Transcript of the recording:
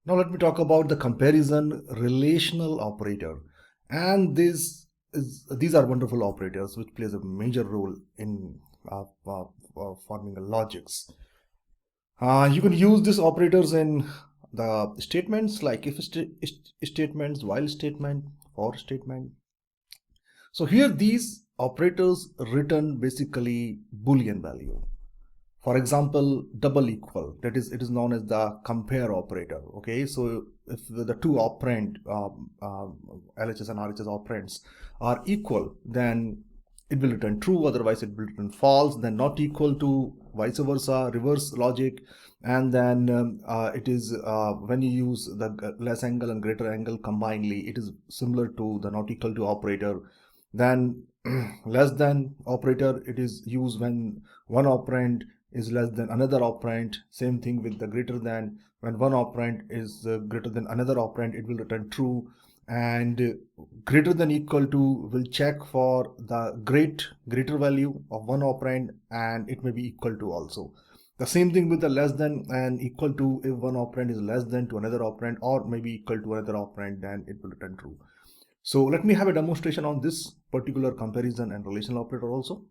Now let me talk about the comparison relational operator. And these are wonderful operators which plays a major role in forming a logics. You can use these operators in the statements like if statements, while statement, for statement. So here these operators return basically Boolean value. For example, double equal, that is, it is known as the compare operator. Okay, so if the two operand LHS and RHS operands are equal, then it will return true, otherwise it will return false. Then not equal to, vice versa, reverse logic. And then it is when you use the less angle and greater angle combinedly, it is similar to the not equal to operator. Then less than operator, it is used when one operand is less than another operand. Same thing with the greater than. When one operand is greater than another operand, it will return true. And greater than equal to will check for the greater value of one operand, and it may be equal to also. The same thing with the less than and equal to. If one operand is less than to another operand or maybe equal to another operand, then it will return true. So let me have a demonstration on this particular comparison and relational operator also.